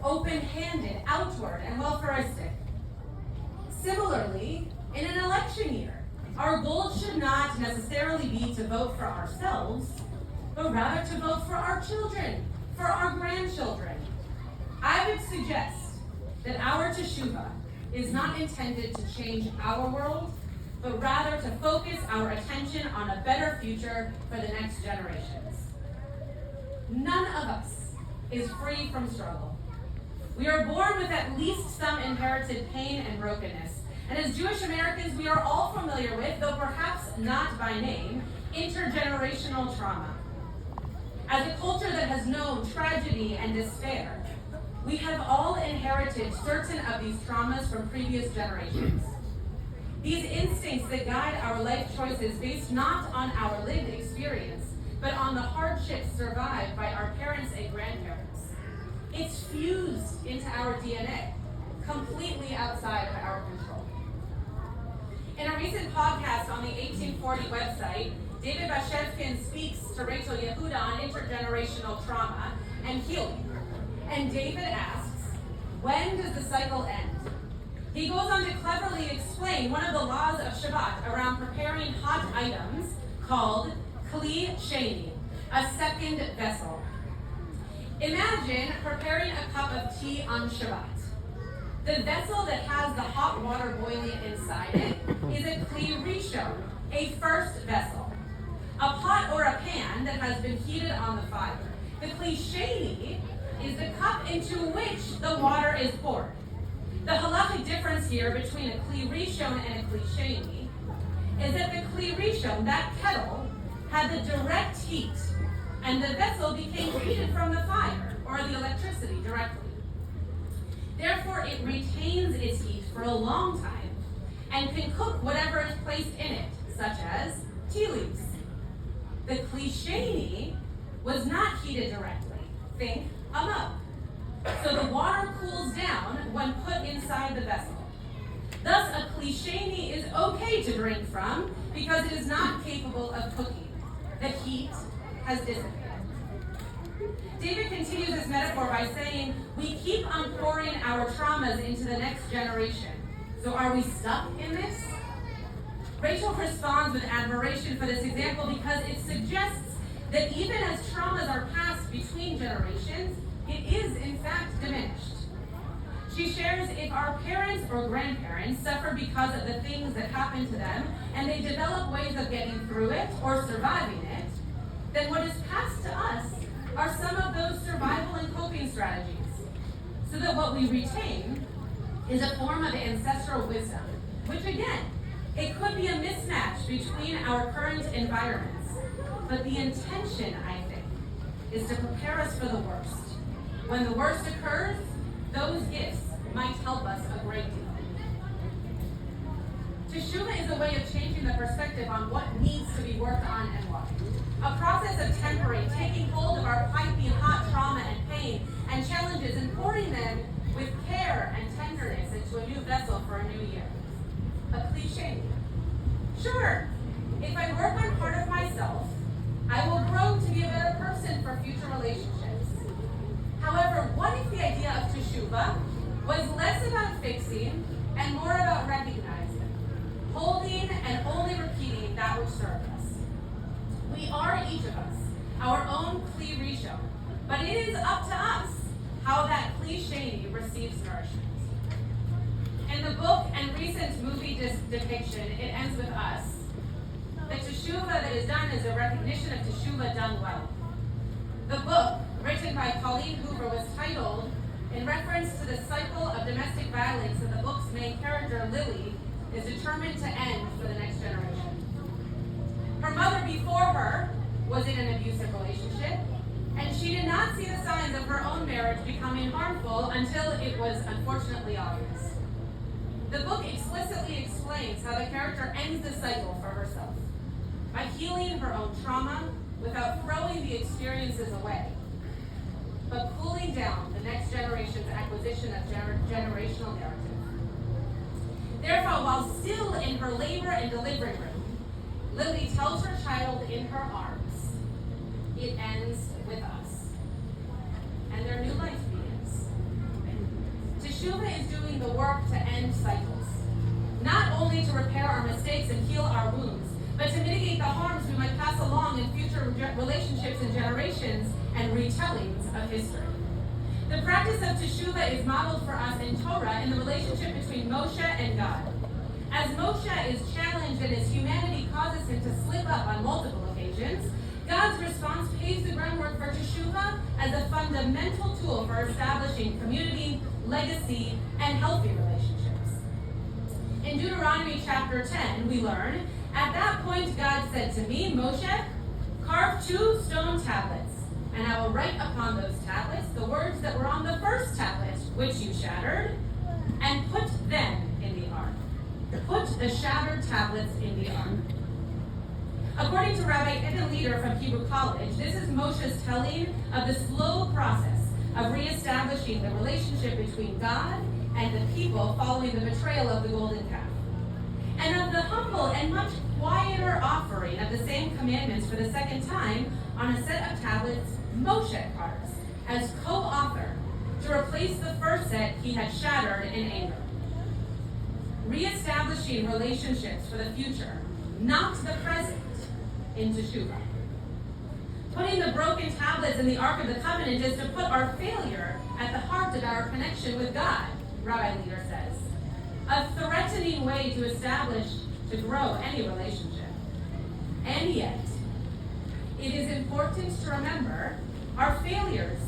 open-handed, outward, and welfaristic. Similarly, in an election year, our goal should not necessarily be to vote for ourselves, but rather to vote for our children, for our grandchildren. I would suggest that our teshuvah is not intended to change our world, but rather to focus our attention on a better future for the next generations. None of us is free from struggle. We are born with at least some inherited pain and brokenness. And as Jewish Americans, we are all familiar with, though perhaps not by name, intergenerational trauma. As a culture that has known tragedy and despair, we have all inherited certain of these traumas from previous generations. These instincts that guide our life choices based not on our lived experience, but on the hardships survived by our parents and grandparents. It's fused into our DNA, completely outside of our control. In a recent podcast on the 1840 website, David Bashevkin speaks to Rachel Yehuda on intergenerational trauma and healing. And David asks, when does the cycle end? He goes on to cleverly explain one of the laws of Shabbat around preparing hot items called kli sheni, a second vessel. Imagine preparing a cup of tea on Shabbat. The vessel that has the hot water boiling inside it is a kli rishon, a first vessel. A pot or a pan that has been heated on the fire. The kli sheni is the cup into which the water is poured. The halachic difference here between a kli rishon and a kli sheni is that the kli rishon, that kettle, had the direct heat, and the vessel became heated from the fire, or the electricity directly. Therefore, it retains its heat for a long time, and can cook whatever is placed in it, such as tea leaves. The kli sheni was not heated directly. Think a mug. So the water cools down when put inside the vessel. Thus, a kli sheni is okay to drink from because it is not capable of cooking. The heat has dissipated. David continues this metaphor by saying, we keep on pouring our traumas into the next generation. So are we stuck in this? Rachel responds with admiration for this example because it suggests that even as traumas are passed between generations, it is in fact diminished. She shares if our parents or grandparents suffer because of the things that happen to them and they develop ways of getting through it or surviving it, then what is passed to us are some of those survival and coping strategies, so that what we retain is a form of ancestral wisdom, which again, it could be a mismatch between our current environments, but the intention, I think, is to prepare us for the worst. When the worst occurs, those gifts might help us a great deal. Teshuvah is a way of changing the perspective on what needs to be worked on and why. A process of tempering, taking hold of our piping hot trauma and pain and challenges and pouring them with care and tenderness into a new vessel for a new year. A cliche. Sure, if I work on part of myself, I will grow to be a better person for future relationships. However, what if the idea of teshuvah was less about fixing and more about recognizing, holding and only repeating that which served us? We are, each of us, our own kli rishon, but it is up to us how that kli sheni receives nourishment. In the book and recent movie depiction, it ends with us. The teshuvah that is done is a recognition of teshuvah done well. The book, written by Colleen Hoover, was titled in reference to the cycle of domestic violence that the book's main character, Lily, is determined to end for the next generation. Her mother before her was in an abusive relationship, and she did not see the signs of her own marriage becoming harmful until it was unfortunately obvious. The book explicitly explains how the character ends the cycle for herself by healing her own trauma without throwing the experiences away, but cooling down the next generation's acquisition of generational narrative. Therefore, while still in her labor and delivery room, Lily tells her child in her arms, it ends with us. And their new life begins. the work to end cycles, not only to repair our mistakes and heal our wounds, but to mitigate the harms we might pass along in future relationships and generations and retellings of history. The practice of teshuvah is modeled for us in Torah in the relationship between Moshe and God. As Moshe is challenged and his humanity causes him to slip up on multiple occasions, God's response paves the groundwork for teshuvah as a fundamental tool for establishing community, legacy, and healthy relationships. In Deuteronomy chapter 10, we learn, "At that point God said to me, Moshe, carve 2 stone tablets, and I will write upon those tablets the words that were on the first tablet, which you shattered, and put them in the ark." Put the shattered tablets in the ark. According to Rabbi Leader from Hebrew College, this is Moshe's telling of the slow process of reestablishing the relationship between God and the people following the betrayal of the golden calf, and of the humble and much quieter offering of the same commandments for the second time on a set of tablets Moshe carves as co-author to replace the first set he had shattered in anger. Reestablishing relationships for the future, not the present, in teshuvah. Putting the broken tablets in the Ark of the Covenant is to put our failure at the heart of our connection with God, Rabbi Leader says. A threatening way to establish, to grow any relationship. And yet, it is important to remember our failures,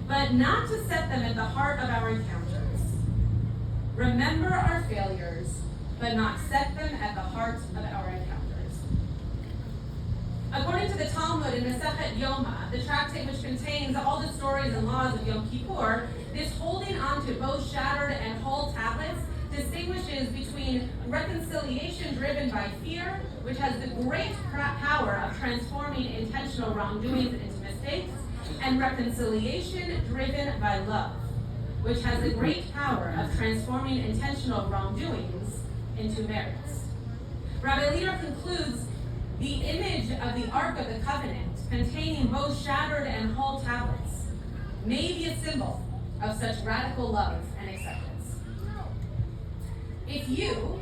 but not to set them at the heart of our encounters. Remember our failures, but not set them at the heart of our encounters. According to the Talmud in Masechet Yoma, the tractate which contains all the stories and laws of Yom Kippur, this holding on to both shattered and whole tablets distinguishes between reconciliation driven by fear, which has the great power of transforming intentional wrongdoings into mistakes, and reconciliation driven by love, which has the great power of transforming intentional wrongdoings into merits. Rabbi Leader concludes, the image of the Ark of the Covenant, containing both shattered and whole tablets, may be a symbol of such radical love and acceptance. If you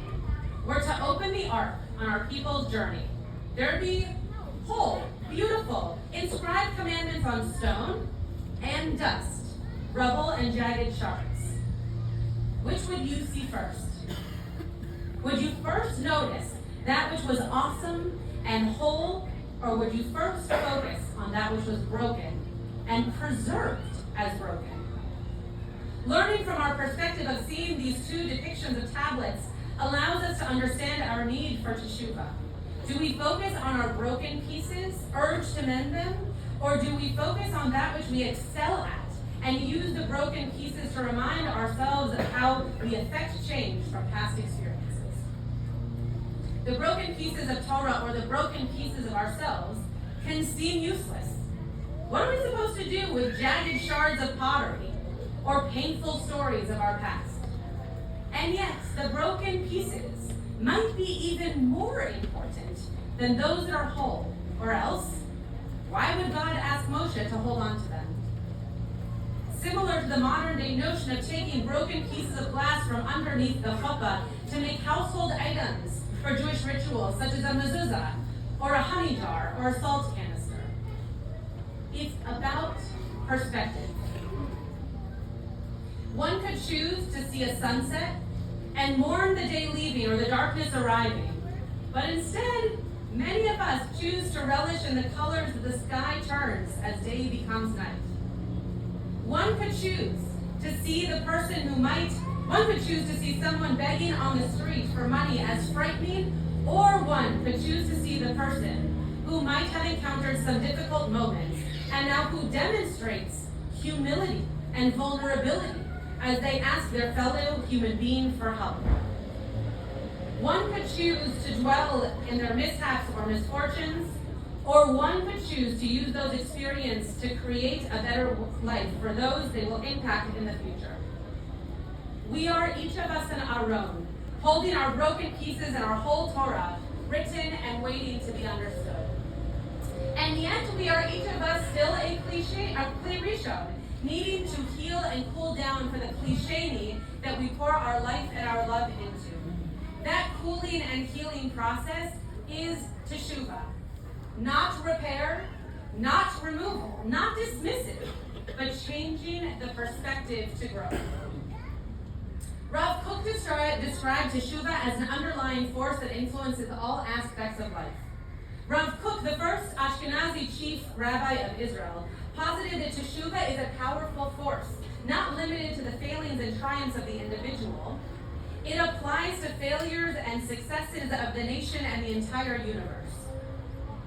were to open the Ark on our people's journey, there'd be whole, beautiful, inscribed commandments on stone and dust, rubble and jagged shards. Which would you see first? Would you first notice that which was awesome and whole, or would you first focus on that which was broken and preserved as broken? Learning from our perspective of seeing these 2 depictions of tablets allows us to understand our need for teshuvah. Do we focus on our broken pieces, urge to mend them, or do we focus on that which we excel at and use the broken pieces to remind ourselves of how we affect change from past experiences? The broken pieces of Torah or the broken pieces of ourselves can seem useless. What are we supposed to do with jagged shards of pottery or painful stories of our past? And yet, the broken pieces might be even more important than those that are whole, or else, why would God ask Moshe to hold on to them? Similar to the modern day notion of taking broken pieces of glass from underneath the chuppah to make household items for Jewish rituals, such as a mezuzah, or a honey jar, or a salt canister. It's about perspective. One could choose to see a sunset and mourn the day leaving or the darkness arriving, but instead, many of us choose to relish in the colors that the sky turns as day becomes night. One could choose to see one could choose to see someone begging on the street for money as frightening, or one could choose to see the person who might have encountered some difficult moments and now who demonstrates humility and vulnerability as they ask their fellow human being for help. One could choose to dwell in their mishaps or misfortunes, or one could choose to use those experiences to create a better life for those they will impact in the future. We are each of us in our own, holding our broken pieces and our whole Torah, written and waiting to be understood. And yet we are each of us still a Kli Rishon, needing to heal and cool down for the cliché that we pour our life and our love into. That cooling and healing process is teshuvah. Not repair, not removal, not dismissive, but changing the perspective to grow. Rav Kook described teshuvah as an underlying force that influences all aspects of life. Rav Kook, the first Ashkenazi chief rabbi of Israel, posited that teshuvah is a powerful force, not limited to the failings and triumphs of the individual. It applies to failures and successes of the nation and the entire universe.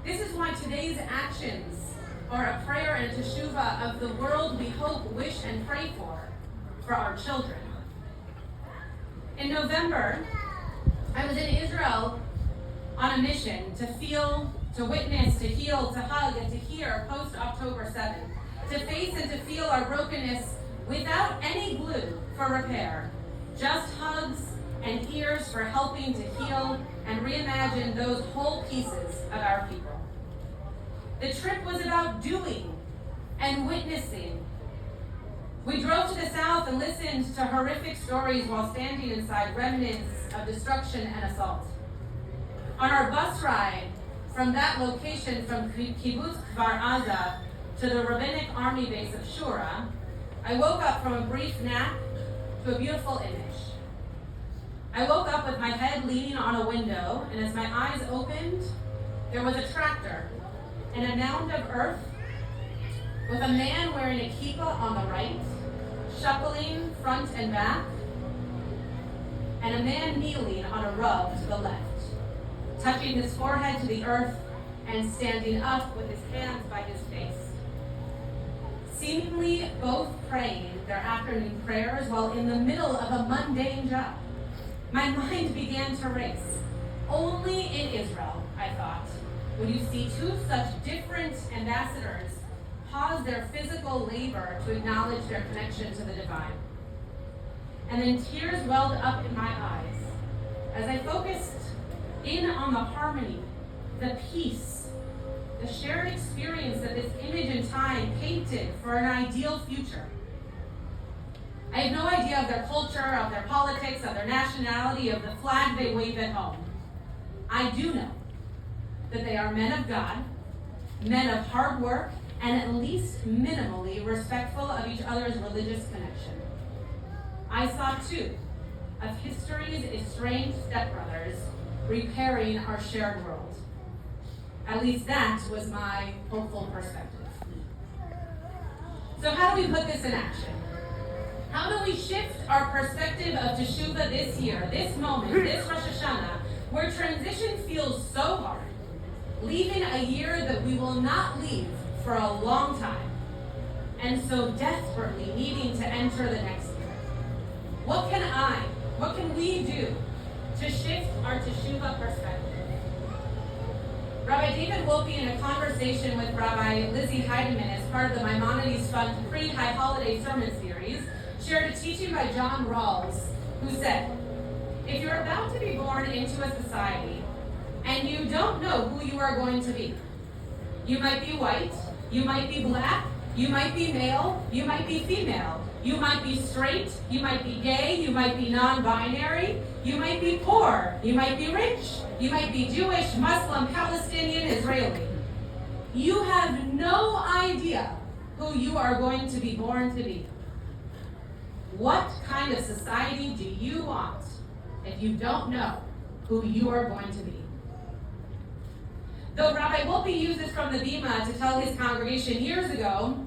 This is why today's actions are a prayer and a teshuvah of the world we hope, wish, and pray for our children. In November, I was in Israel on a mission to feel, to witness, to heal, to hug, and to hear post-October 7th, to face and to feel our brokenness without any glue for repair, just hugs and ears for helping to heal and reimagine those whole pieces of our people. The trip was about doing and witnessing. We drove to the south and listened to horrific stories while standing inside remnants of destruction and assault. On our bus ride from that location, from Kibbutz Kfar Aza to the rabbinic army base of Shura, I woke up from a brief nap to a beautiful image. I woke up with my head leaning on a window, and as my eyes opened, there was a tractor and a mound of earth with a man wearing a kippah on the right, shuffling front and back, and a man kneeling on a rug to the left, touching his forehead to the earth and standing up with his hands by his face. Seemingly both praying their afternoon prayers while in the middle of a mundane job. My mind began to race. Only in Israel, I thought, would you see two such different ambassadors pause their physical labor to acknowledge their connection to the divine. And then tears welled up in my eyes as I focused in on the harmony, the peace, the shared experience that this image in time painted for an ideal future. I have no idea of their culture, of their politics, of their nationality, of the flag they wave at home. I do know that they are men of God, men of hard work, and at least minimally respectful of each other's religious connection. I saw two of history's estranged stepbrothers repairing our shared world. At least that was my hopeful perspective. So how do we put this in action? How do we shift our perspective of teshuvah this year, this moment, this Rosh Hashanah, where transition feels so hard, leaving a year that we will not leave for a long time, and so desperately needing to enter the next year? What can we do to shift our teshuvah perspective? Rabbi David Wolpe, in a conversation with Rabbi Lizzie Heidemann as part of the Maimonides Fund pre-High Holiday Sermon Series, shared a teaching by John Rawls, who said, if you're about to be born into a society and you don't know who you are going to be, you might be white, you might be black, you might be male, you might be female, you might be straight, you might be gay, you might be non-binary, you might be poor, you might be rich, you might be Jewish, Muslim, Palestinian, Israeli. You have no idea who you are going to be born to be. What kind of society do you want if you don't know who you are going to be? Though Rabbi Wolpe used this from the Bima to tell his congregation years ago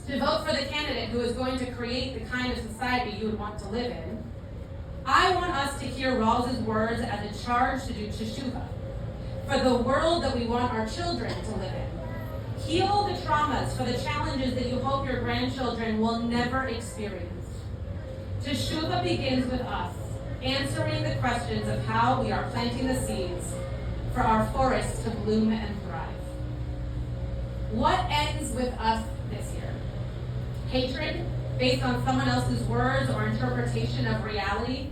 to vote for the candidate who is going to create the kind of society you would want to live in, I want us to hear Rawls' words as a charge to do teshuvah for the world that we want our children to live in. Heal the traumas for the challenges that you hope your grandchildren will never experience. Teshuvah begins with us answering the questions of how we are planting the seeds for our forests to bloom and thrive. What ends with us this year? Hatred based on someone else's words or interpretation of reality?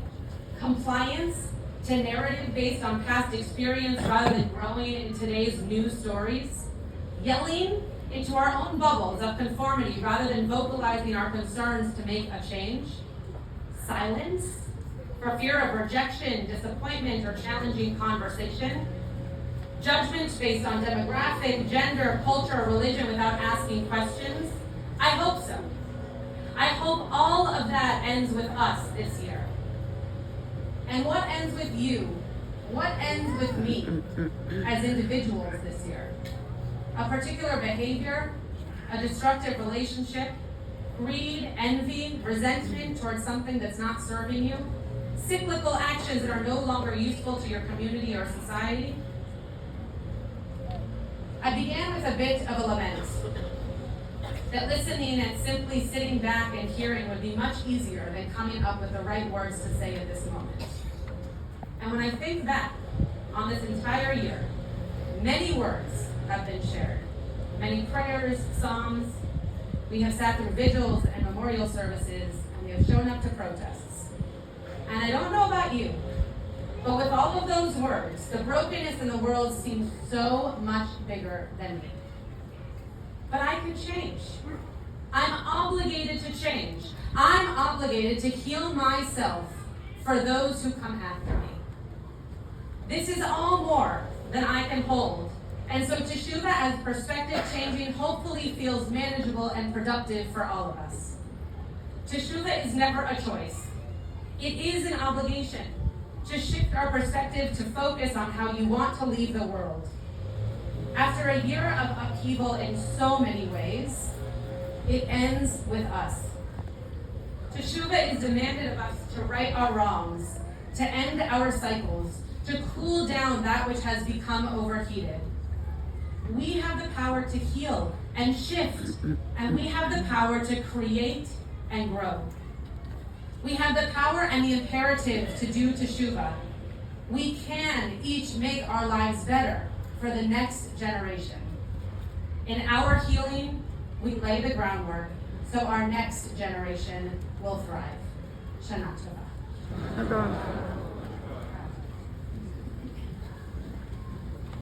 Compliance to narrative based on past experience rather than growing in today's news stories? Yelling into our own bubbles of conformity rather than vocalizing our concerns to make a change. Silence for fear of rejection, disappointment, or challenging conversation. Judgment based on demographic, gender, culture, or religion without asking questions. I hope so. I hope all of that ends with us this year. And what ends with you? What ends with me as individuals this year? A particular behavior, a destructive relationship, greed, envy, resentment towards something that's not serving you, cyclical actions that are no longer useful to your community or society. I began with a bit of a lament, that listening and simply sitting back and hearing would be much easier than coming up with the right words to say at this moment. And when I think back on this entire year, many words have been shared. Many prayers, psalms. We have sat through vigils and memorial services, and we have shown up to protests. And I don't know about you, but with all of those words, the brokenness in the world seems so much bigger than me. But I can change. I'm obligated to change. I'm obligated to heal myself for those who come after me. This is all more than I can hold. And so Teshuvah as perspective changing hopefully feels manageable and productive for all of us. Teshuvah is never a choice. It is an obligation to shift our perspective to focus on how you want to leave the world. After a year of upheaval in so many ways, it ends with us. Teshuvah is demanded of us to right our wrongs, to end our cycles, to cool down that which has become overheated. We have the power to heal and shift, and we have the power to create and grow. We have the power and the imperative to do Teshuvah. We can each make our lives better for the next generation. In our healing, we lay the groundwork so our next generation will thrive. Shana Tova.